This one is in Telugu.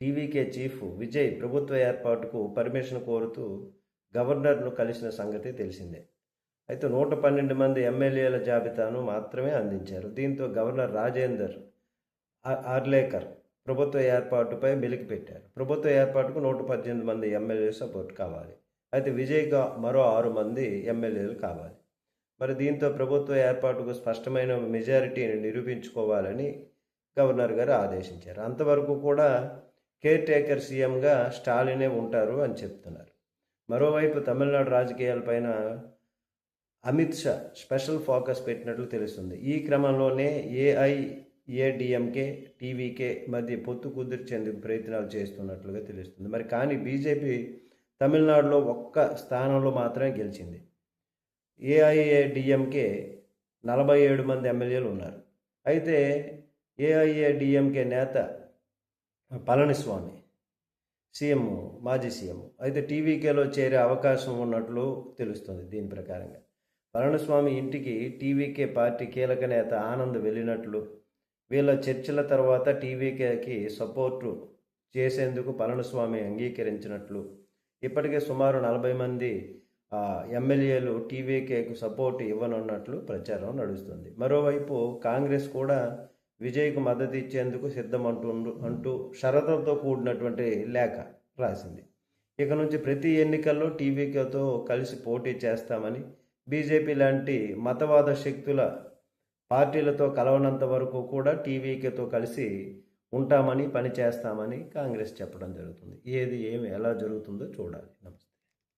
టీవీకే చీఫ్ విజయ్ ప్రభుత్వ ఏర్పాటుకు పర్మిషన్ కోరుతూ గవర్నర్ను కలిసిన సంగతి తెలిసిందే. అయితే 112 మంది ఎమ్మెల్యేల జాబితాను మాత్రమే అందించారు. దీంతో గవర్నర్ రాజేందర్ ఆర్లేకర్ ప్రభుత్వ ఏర్పాటుపై మెలికిపెట్టారు. ప్రభుత్వ ఏర్పాటుకు 118 మంది ఎమ్మెల్యే సపోర్ట్ కావాలి. అయితే విజయ్గా మరో 6 మంది ఎమ్మెల్యేలు కావాలి. మరి దీంతో ప్రభుత్వ ఏర్పాటుకు స్పష్టమైన మెజారిటీని నిరూపించుకోవాలని గవర్నర్ గారు ఆదేశించారు. అంతవరకు కూడా కేర్ టేకర్ సీఎంగా స్టాలినే ఉంటారు అని చెప్తున్నారు. మరోవైపు తమిళనాడు రాజకీయాలపైన అమిత్ షా స్పెషల్ ఫోకస్ పెట్టినట్లు తెలుస్తుంది. ఈ క్రమంలోనే ఏఐఏడిఎంకే టీవీకే మధ్య పొత్తు కుదిర్చేందుకు ప్రయత్నాలు చేస్తున్నట్లుగా తెలుస్తుంది. మరి కానీ బీజేపీ తమిళనాడులో ఒక్క స్థానంలో మాత్రమే గెలిచింది. ఏఐఏడిఎంకే 47 మంది ఎమ్మెల్యేలు ఉన్నారు. అయితే ఏఐఏడిఎంకే నేత పళనిస్వామి సీఎం, మాజీ సీఎం అయితే టీవీకేలో చేరే అవకాశం ఉన్నట్లు తెలుస్తుంది. దీని ప్రకారంగా పళనిస్వామి ఇంటికి టీవీకే పార్టీ కీలక నేత ఆనంద్ వెళ్ళినట్లు, వీళ్ళ చర్చల తర్వాత టీవీకేకి సపోర్టు చేసేందుకు పళనిస్వామి అంగీకరించినట్లు, ఇప్పటికే సుమారు 40 మంది ఎమ్మెల్యేలు టీవీకేకు సపోర్టు ఇవ్వనున్నట్లు ప్రచారం నడుస్తుంది. మరోవైపు కాంగ్రెస్ కూడా విజయ్కు మద్దతు ఇచ్చేందుకు సిద్ధమంటూ షరతులతో కూడినటువంటి లేఖ రాసింది. ఇక నుంచి ప్రతి ఎన్నికల్లో టీవీకేతో కలిసి పోటీ చేస్తామని, బీజేపీ లాంటి మతవాద శక్తుల పార్టీలతో కలవనంత వరకు కూడా టీవీకేతో కలిసి ఉంటామని, పని చేస్తామని కాంగ్రెస్ చెప్పడం జరుగుతుంది. ఏది ఎలా జరుగుతుందో చూడాలి. నమస్తే.